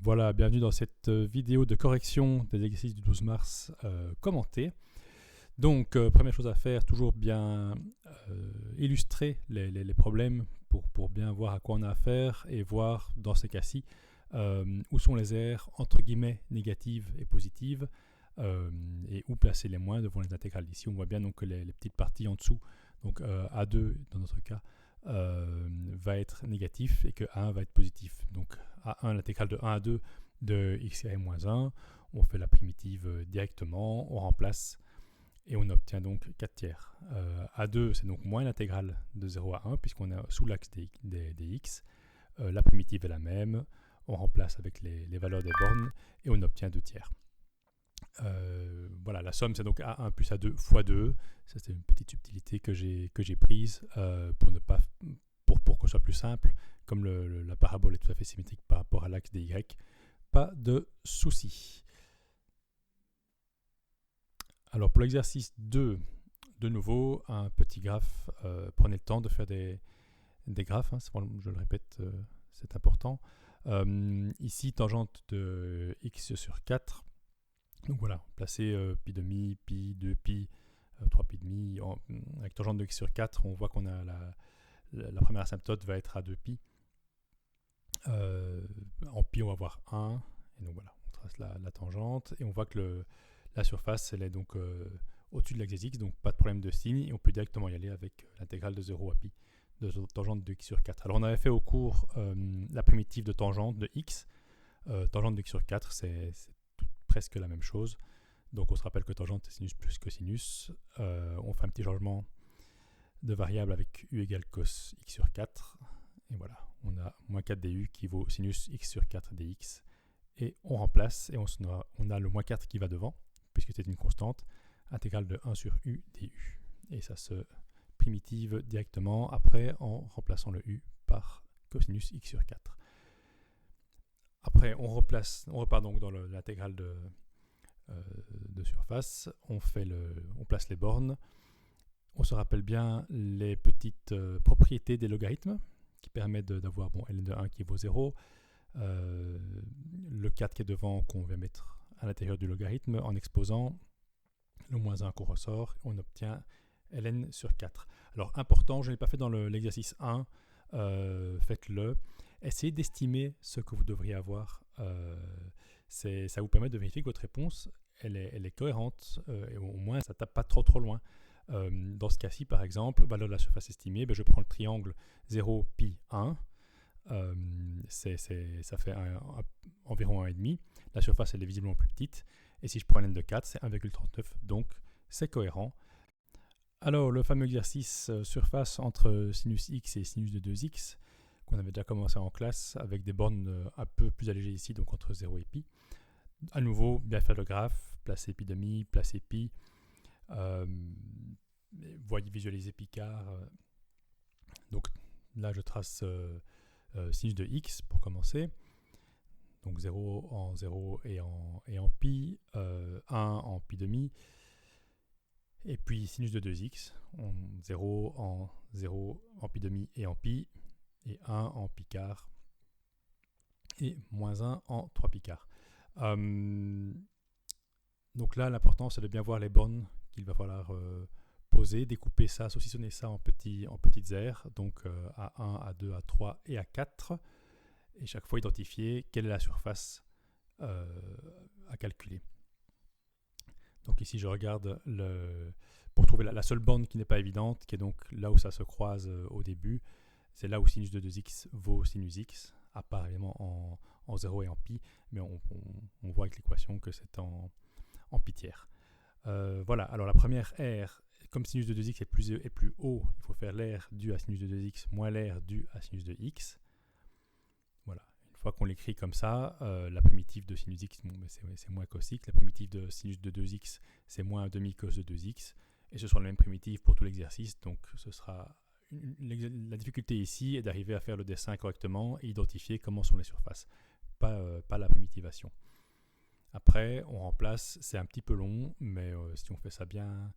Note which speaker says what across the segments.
Speaker 1: Voilà, bienvenue dans cette vidéo de correction des exercices du 12 mars commentés. Donc, première chose à faire, toujours bien illustrer les problèmes pour bien voir à quoi on a affaire et voir dans ces cas-ci où sont les aires entre guillemets négatives et positives et où placer les moins devant les intégrales. Ici, on voit bien donc que les petites parties en dessous, donc A2 dans notre cas, va être négatif et que A1 va être positif. Donc A1, l'intégrale de 1 à 2 de x carré moins 1, on fait la primitive directement, on remplace et on obtient donc 4 tiers. A2, c'est donc moins l'intégrale de 0 à 1 puisqu'on est sous l'axe des x. La primitive est la même, on remplace avec les valeurs des bornes et on obtient 2 tiers. Voilà, la somme c'est donc A1 plus A2 fois 2. Ça, c'est une petite subtilité que j'ai prise pour que ce soit plus simple. Comme la parabole est tout à fait symétrique par rapport à l'axe des Y, pas de souci. Alors pour l'exercice 2, de nouveau, un petit graphe. Prenez le temps de faire des graphes, hein, je le répète, c'est important. Ici, tangente de x sur 4. Donc voilà, placer pi demi, pi, 2 pi, 3 pi demi. Avec tangente de x sur 4, on voit qu'on a la première asymptote va être à 2 pi. En pi, on va avoir 1. Et donc voilà, on trace la tangente. Et on voit que la surface, elle est donc au-dessus de l'axe des x, donc pas de problème de signe. Et on peut directement y aller avec l'intégrale de 0 à pi de tangente de x sur 4. Alors on avait fait au cours la primitive de tangente de x. Tangente de x sur 4, c'est presque la même chose. Donc on se rappelle que tangente est sinus plus cosinus. On fait un petit changement de variable avec u égale cos x sur 4. Et voilà, on a moins 4 du qui vaut sinus x sur 4 dx. Et on remplace et on a le moins 4 qui va devant, puisque c'est une constante, intégrale de 1 sur u du. Et ça se primitive directement après en remplaçant le u par cosinus x sur 4. Après, on repart donc dans l'intégrale de surface, on place les bornes, on se rappelle bien les petites propriétés des logarithmes qui permettent d'avoir ln de 1 qui vaut 0, le 4 qui est devant qu'on vient mettre à l'intérieur du logarithme en exposant le moins 1 qu'on ressort, on obtient ln sur 4. Alors important, je ne l'ai pas fait dans l'exercice 1, faites-le. Essayez d'estimer ce que vous devriez avoir. Ça vous permet de vérifier que votre réponse elle est cohérente et au moins ça ne tape pas trop loin. Dans ce cas-ci, par exemple, valeur de la surface estimée, je prends le triangle 0, pi, 1. Ça fait environ 1,5. La surface elle est visiblement plus petite. Et si je prends ln de 4, c'est 1,39. Donc c'est cohérent. Alors le fameux exercice surface entre sinus x et sinus de 2x, qu'on avait déjà commencé en classe avec des bornes un peu plus allégées ici, donc entre 0 et pi. À nouveau, bien faire le graphe, placer pi demi, placer pi, visualiser pi quart. Donc là, je trace sinus de x pour commencer. Donc 0 en 0 et en pi, 1 en pi demi. Et puis sinus de 2x, 0 en pi demi et en pi. Et 1 en pi quart et moins 1 en 3 pi quart. Donc là, l'important, c'est de bien voir les bornes qu'il va falloir poser, découper ça, saucissonner ça en petites aires, donc à 1, à 2, à 3 et à 4, et chaque fois identifier quelle est la surface à calculer. Donc ici, je regarde pour trouver la seule borne qui n'est pas évidente, qui est donc là où ça se croise au début. C'est là où sinus de 2x vaut sinus x, à part évidemment en 0 et en pi, mais on voit avec l'équation que c'est en pi tiers. Voilà, alors la première aire, comme sinus de 2x est plus haut, il faut faire l'aire due à sinus de 2x moins l'aire due à sinus de x. Voilà, une fois qu'on l'écrit comme ça, la primitive de sinus x, c'est moins cos x, la primitive de sinus de 2x, c'est moins un demi cos de 2x, et ce sera la même primitive pour tout l'exercice, donc ce sera... La difficulté ici est d'arriver à faire le dessin correctement et identifier comment sont les surfaces, pas la primitivation. Après, on remplace, c'est un petit peu long, mais si on fait ça bien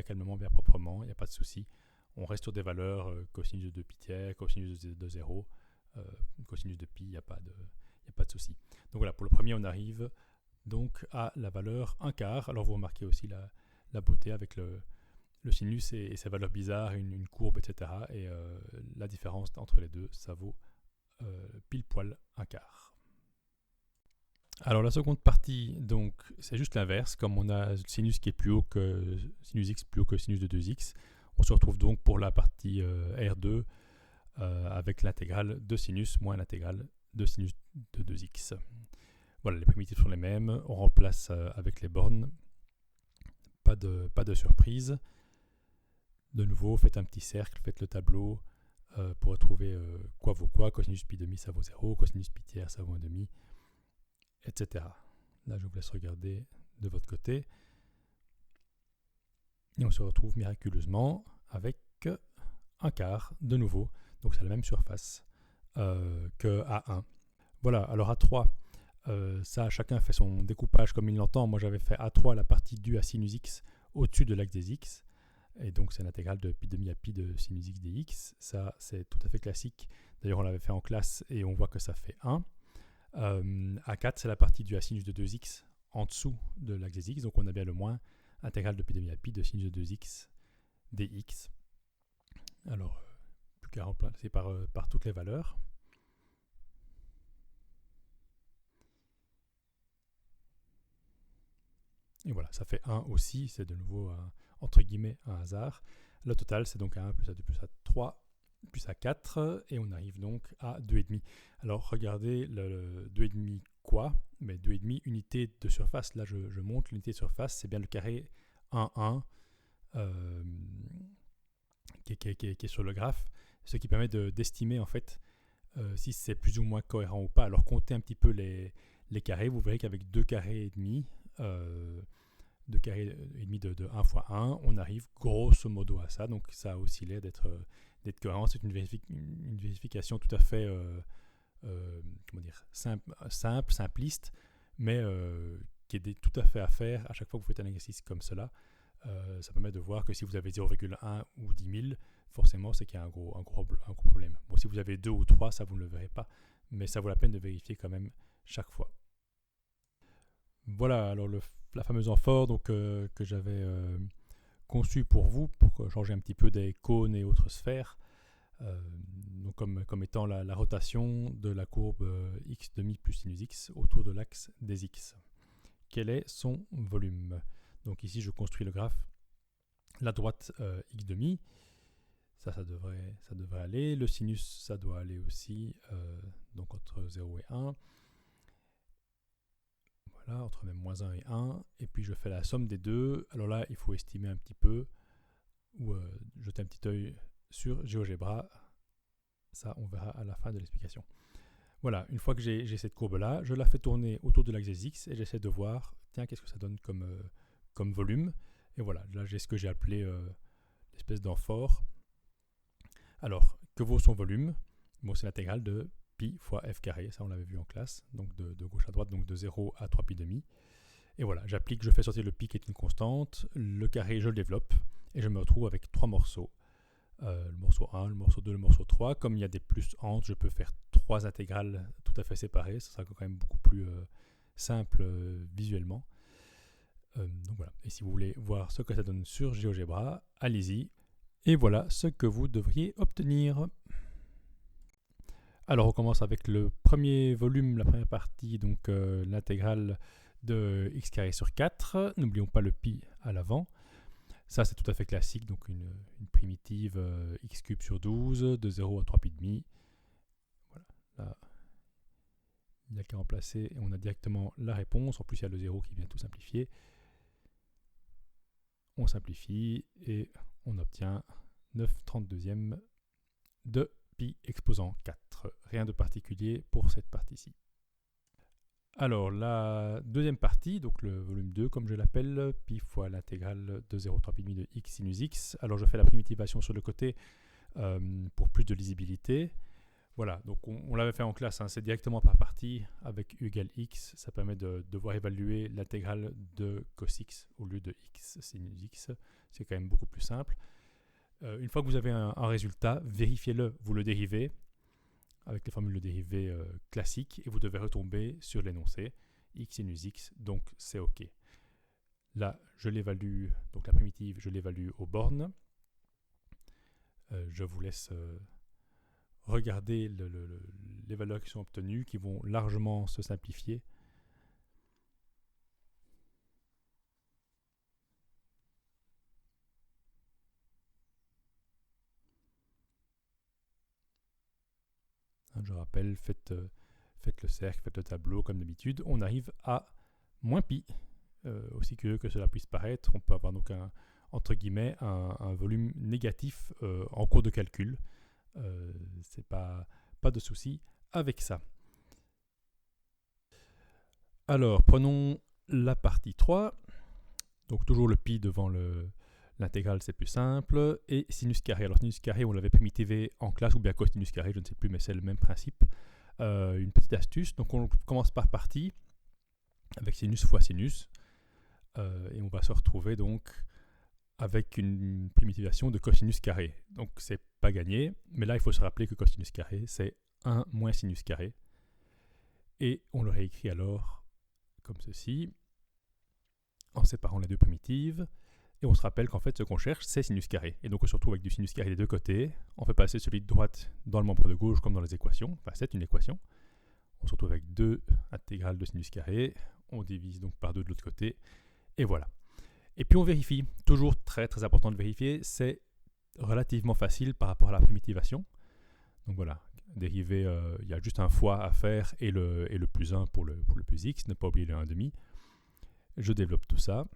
Speaker 1: calmement, bien proprement, il n'y a pas de souci. On reste sur des valeurs cosinus de 2 pi tiers, cosinus de 0, cosinus de pi, il n'y a pas de souci. Donc voilà, pour le premier, on arrive donc à la valeur 1/4. Alors vous remarquez aussi la beauté avec le sinus et ses valeurs bizarres, une courbe, etc. Et la différence entre les deux, ça vaut pile poil 1/4. Alors la seconde partie, donc c'est juste l'inverse. Comme on a sinus qui est plus haut que sinus x plus haut que sinus de 2x, on se retrouve donc pour la partie R2 avec l'intégrale de sinus moins l'intégrale de sinus de 2x. Voilà, les primitives sont les mêmes, on remplace avec les bornes, pas de surprise. De nouveau, faites un petit cercle, faites le tableau pour retrouver quoi vaut quoi, cosinus pi demi ça vaut 0, cosinus pi tiers ça vaut 1,5, etc. Là, je vous laisse regarder de votre côté. Et on se retrouve miraculeusement avec 1/4 de nouveau. Donc c'est la même surface que A1. Voilà, alors A3, ça chacun fait son découpage comme il l'entend. Moi j'avais fait A3 la partie due à sinus x au-dessus de l'axe des x. Et donc c'est l'intégrale de pi demi à pi de sinus x dx. Ça c'est tout à fait classique. D'ailleurs on l'avait fait en classe et on voit que ça fait 1. A4 c'est la partie due à sinus de 2x en dessous de l'axe des x. Donc on a bien le moins intégrale de pi demi à pi de sinus de 2x dx. Alors plus qu'à remplacer par toutes les valeurs. Et voilà, ça fait 1 aussi, c'est de nouveau entre guillemets un hasard. Le total, c'est donc A1 plus A2 plus A3 plus A4, et on arrive donc à 2,5. Alors regardez le 2,5 quoi? Mais 2,5 unité de surface. Là, je montre l'unité de surface, c'est bien le carré 1, 1 qui est sur le graphe, ce qui permet d'estimer en fait si c'est plus ou moins cohérent ou pas. Alors comptez un petit peu les carrés, vous verrez qu'avec 2 carrés et demi, 2 carrés et demi de 1 fois 1, on arrive grosso modo à ça. Donc ça a aussi l'air d'être cohérent. C'est une vérification tout à fait simpliste, mais qui est tout à fait à faire à chaque fois que vous faites un exercice comme cela. Ça permet de voir que si vous avez 0,1 ou 10 000, forcément c'est qu'il y a un gros problème. Bon, si vous avez 2 ou 3, ça vous ne le verrez pas, mais ça vaut la peine de vérifier quand même chaque fois. Voilà, alors la fameuse amphore donc, que j'avais conçue pour vous, pour changer un petit peu des cônes et autres sphères, donc comme étant la rotation de la courbe x demi plus sinus x autour de l'axe des x. Quel est son volume? Donc ici, je construis le graphe. La droite x demi, ça devrait aller. Le sinus, ça doit aller aussi, donc entre 0 et 1. Voilà, entre même moins 1 et 1. Et puis je fais la somme des deux. Alors là, il faut estimer un petit peu, ou jeter un petit œil sur GeoGebra. Ça, on verra à la fin de l'explication. Voilà, une fois que j'ai cette courbe-là, je la fais tourner autour de l'axe des x et j'essaie de voir, tiens, qu'est-ce que ça donne comme volume. Et voilà, là j'ai ce que j'ai appelé l'espèce d'amphore. Alors, que vaut son volume? Bon, c'est l'intégrale de pi fois f carré, ça on l'avait vu en classe, donc de gauche à droite, donc de 0 à 3 pi demi. Et voilà, je fais sortir le pi qui est une constante, le carré je le développe, et je me retrouve avec 3 morceaux. Le morceau 1, le morceau 2, le morceau 3. Comme il y a des plus entre, je peux faire 3 intégrales tout à fait séparées, ça sera quand même beaucoup plus simple visuellement. Donc voilà. Et si vous voulez voir ce que ça donne sur GeoGebra, allez-y. Et voilà ce que vous devriez obtenir. Alors on commence avec le premier volume, la première partie, donc l'intégrale de x carré sur 4. N'oublions pas le pi à l'avant. Ça c'est tout à fait classique, donc une primitive x cube sur 12, de 0 à 3 pi demi. Voilà, là il n'y a qu'à remplacer et on a directement la réponse. En plus il y a le 0 qui vient tout simplifier. On simplifie et on obtient 9/32 de pi exposant 4. Rien de particulier pour cette partie-ci. Alors la deuxième partie, donc le volume 2 comme je l'appelle, pi fois l'intégrale de 0,3 pi demi de x sinus x. Alors je fais la primitivation sur le côté pour plus de lisibilité. Voilà, donc on l'avait fait en classe, hein, c'est directement par partie avec u égale x. Ça permet de devoir évaluer l'intégrale de cos x au lieu de x sinus x. C'est quand même beaucoup plus simple. Une fois que vous avez un résultat, vérifiez-le, vous le dérivez. avec les formules de dérivées classiques, et vous devez retomber sur l'énoncé x sinus x, donc c'est OK. Là, je l'évalue, donc la primitive, je l'évalue aux bornes. Je vous laisse regarder les valeurs qui sont obtenues, qui vont largement se simplifier. Je rappelle, faites le cercle, faites le tableau comme d'habitude. On arrive à moins pi. Aussi curieux que cela puisse paraître, on peut avoir donc entre guillemets un volume négatif en cours de calcul. C'est pas de souci avec ça. Alors, prenons la partie 3. Donc toujours le pi devant l'intégrale, c'est plus simple. Et sinus carré. Alors sinus carré, on l'avait primitivé en classe, ou bien cosinus carré, je ne sais plus, mais c'est le même principe. Une petite astuce. Donc on commence par partie, avec sinus fois sinus. Et on va se retrouver donc avec une primitivation de cosinus carré. Donc c'est pas gagné, mais là il faut se rappeler que cosinus carré, c'est 1 moins sinus carré. Et on le réécrit alors comme ceci, en séparant les deux primitives. Et on se rappelle qu'en fait, ce qu'on cherche, c'est sinus carré. Et donc, on se retrouve avec du sinus carré des deux côtés. On fait passer celui de droite dans le membre de gauche, comme dans les équations. Enfin, c'est une équation. On se retrouve avec 2 intégrales de sinus carré. On divise donc par 2 de l'autre côté. Et voilà. Et puis, on vérifie. Toujours très, très important de vérifier. C'est relativement facile par rapport à la primitivation. Donc, voilà. Dériver, il y a juste un fois à faire et le plus 1 pour le plus x. Ne pas oublier le 1,5. Je développe tout ça.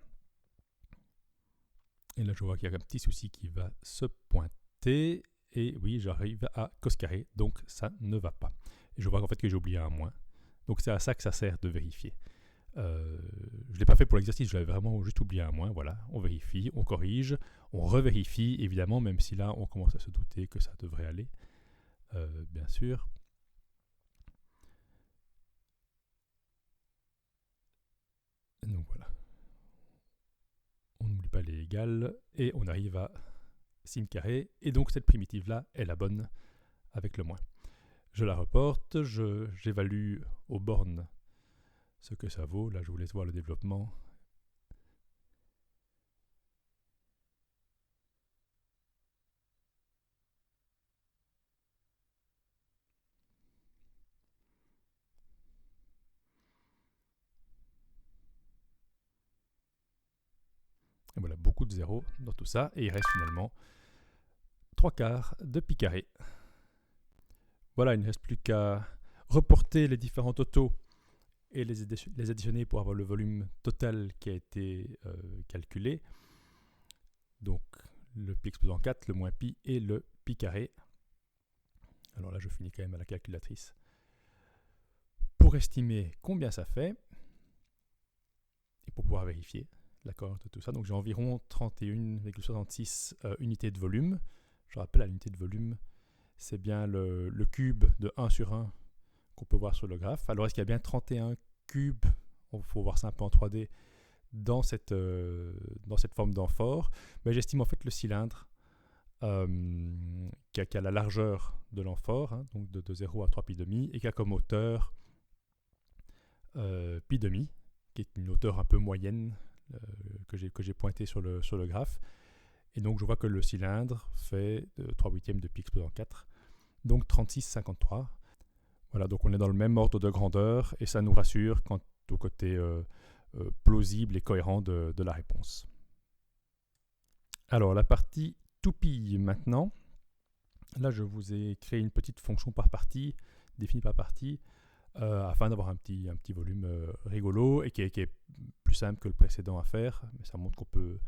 Speaker 1: Et là, je vois qu'il y a un petit souci qui va se pointer. Et oui, j'arrive à cos carré, donc ça ne va pas. Et je vois qu'en fait que j'ai oublié un moins. Donc c'est à ça que ça sert de vérifier. Je ne l'ai pas fait pour l'exercice, je l'avais vraiment juste oublié un moins. Voilà, on vérifie, on corrige, on revérifie, évidemment, même si là, on commence à se douter que ça devrait aller. Bien sûr. Donc voilà. On n'oublie pas les égales et on arrive à sin carré. Et donc cette primitive-là est la bonne avec le moins. Je la reporte, j'évalue aux bornes ce que ça vaut. Là, je vous laisse voir le développement. Et voilà, beaucoup de zéros dans tout ça. Et il reste finalement 3/4 de pi carré. Voilà, il ne reste plus qu'à reporter les différents totaux et les additionner pour avoir le volume total qui a été calculé. Donc le pi exposant 4, le moins pi et le pi carré. Alors là, je finis quand même à la calculatrice pour estimer combien ça fait et pour pouvoir vérifier la cohérence de tout ça. Donc j'ai environ 31,66 unités de volume. Je rappelle, à l'unité de volume, c'est bien le cube de 1 sur 1 qu'on peut voir sur le graphe. Alors est-ce qu'il y a bien 31 cubes, il faut voir ça un peu en 3D, dans cette forme d'amphore? Mais j'estime en fait le cylindre qui a la largeur de l'amphore, hein, donc de 0 à 3 pi demi, et qui a comme hauteur pi demi, qui est une hauteur un peu moyenne que j'ai pointé sur le graphe. Et donc je vois que le cylindre fait 3/8 de pi exposant 4, donc 36,53. Voilà, donc on est dans le même ordre de grandeur et ça nous rassure quant au côté plausible et cohérent de la réponse. Alors la partie toupie maintenant. Là je vous ai créé une petite fonction par partie, définie par partie, afin d'avoir un petit volume rigolo et qui est plus simple que le précédent à faire, mais ça montre qu'on peut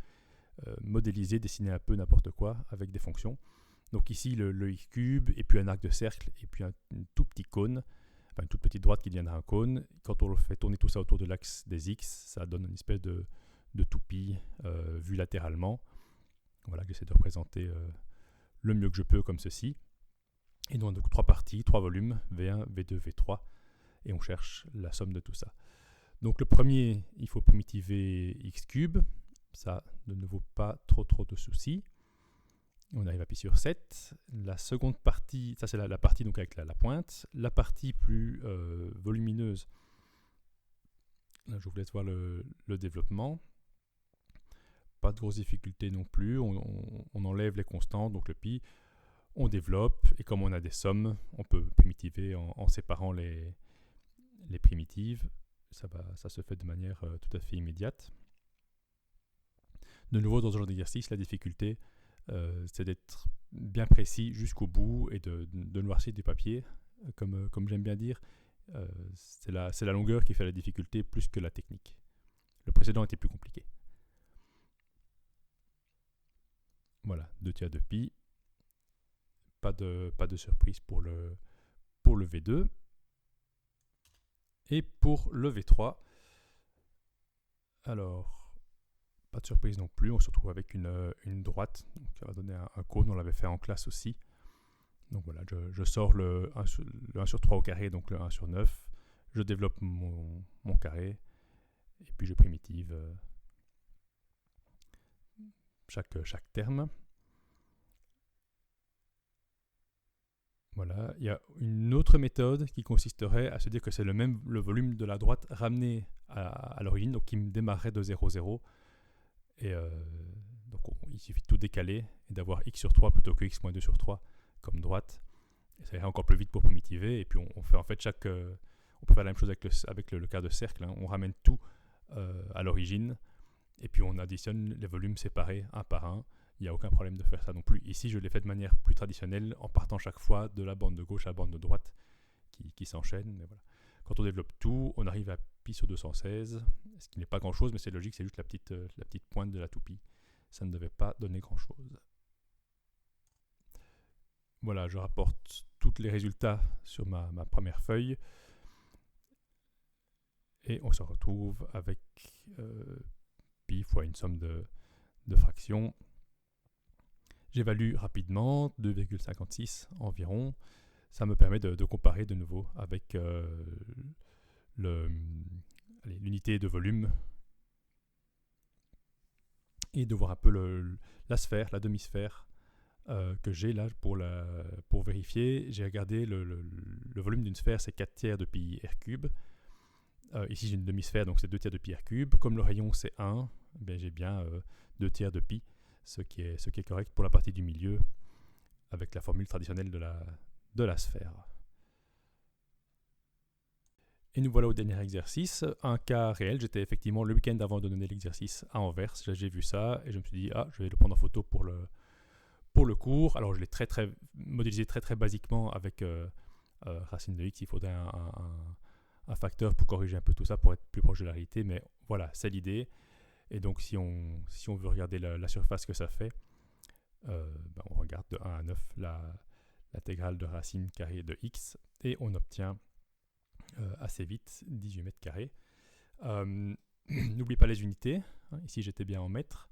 Speaker 1: modéliser, dessiner un peu n'importe quoi avec des fonctions. Donc ici le x cube et puis un arc de cercle et puis un tout petit cône, enfin une toute petite droite qui deviendra un cône. Quand on le fait tourner tout ça autour de l'axe des x, ça donne une espèce de toupie vue latéralement. Voilà, que j'essaie de représenter le mieux que je peux comme ceci. Et donc 3 parties, 3 volumes, V1, V2, V3, et on cherche la somme de tout ça. Donc le premier, il faut primitiver x cube, ça ne vaut pas trop de soucis. On arrive à pi sur 7. La seconde partie, ça c'est la partie donc avec la pointe. La partie plus volumineuse, là je vous laisse voir le développement. Pas de grosses difficultés non plus. On enlève les constantes, donc le pi. On développe, et comme on a des sommes, on peut primitiver en séparant les primitives. Ça se fait de manière tout à fait immédiate. De nouveau, dans ce genre d'exercice, la difficulté, c'est d'être bien précis jusqu'au bout et de noircir du papier, comme j'aime bien dire. C'est la longueur qui fait la difficulté plus que la technique. Le précédent était plus compliqué. Voilà, 2 tiers de pi. Pas de surprise pour le V2. Et pour le V3, alors, pas de surprise non plus, on se retrouve avec une droite, donc ça va donner un cône, on l'avait fait en classe aussi. Donc voilà, je sors le 1 sur 3 au carré, donc le 1 sur 9, je développe mon carré, et puis je primitive chaque terme. Voilà, il y a une autre méthode qui consisterait à se dire que c'est le volume de la droite ramené à l'origine, donc qui me démarrerait de 0, 0. Et donc il suffit de tout décaler et d'avoir x sur 3 plutôt que x moins 2 sur 3 comme droite. Et ça irait encore plus vite pour primitiver. Et puis on fait en fait on peut faire la même chose avec le cas de cercle. Hein. On ramène tout à l'origine et puis on additionne les volumes séparés un par un. Il n'y a aucun problème de faire ça non plus. Ici, je l'ai fait de manière plus traditionnelle en partant chaque fois de la bande de gauche à la bande de droite qui s'enchaînent. Mais voilà. Quand on développe tout, on arrive à pi sur 216, ce qui n'est pas grand-chose, mais c'est logique, c'est juste la petite pointe de la toupie. Ça ne devait pas donner grand-chose. Voilà, je rapporte tous les résultats sur ma première feuille. Et on se retrouve avec pi fois une somme de fractions. J'évalue rapidement, 2,56 environ. Ça me permet de comparer de nouveau avec l'unité de volume et de voir un peu la sphère, la demi-sphère que j'ai là pour vérifier. J'ai regardé le volume d'une sphère, c'est 4 tiers de pi r cube. Ici j'ai une demi-sphère, donc c'est 2 tiers de pi r cube. Comme le rayon c'est 1, ben, j'ai bien 2 tiers de pi, ce qui est correct pour la partie du milieu avec la formule traditionnelle de la sphère. Et nous voilà au dernier exercice, un cas réel. J'étais effectivement le week-end avant de donner l'exercice à Anvers. J'ai vu ça et je me suis dit, je vais le prendre en photo pour le cours. Alors je l'ai modélisé très basiquement avec racine de x. Il faudrait un facteur pour corriger un peu tout ça, pour être plus proche de la réalité. Mais voilà, c'est l'idée. Et donc si on veut regarder la surface que ça fait, on regarde de 1 à 9 l'intégrale de racine carrée de x et on obtient assez vite 18 mètres carrés. N'oublie pas les unités. Hein, ici j'étais bien en mètres.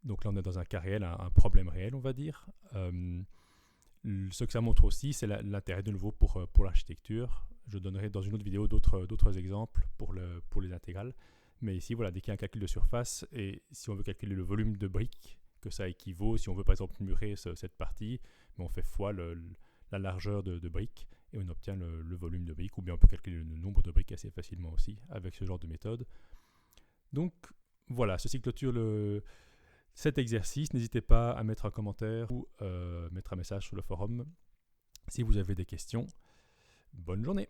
Speaker 1: Donc là on est dans un cas réel, un problème réel on va dire. Ce que ça montre aussi, c'est l'intérêt de nouveau pour l'architecture. Je donnerai dans une autre vidéo d'autres exemples pour les intégrales. Mais ici, voilà, dès qu'il y a un calcul de surface, et si on veut calculer le volume de briques que ça équivaut, si on veut par exemple murer cette partie, on fait fois la largeur de briques et on obtient le volume de briques, ou bien on peut calculer le nombre de briques assez facilement aussi avec ce genre de méthode. Donc voilà, ceci clôture cet exercice. N'hésitez pas à mettre un commentaire ou mettre un message sur le forum si vous avez des questions. Bonne journée!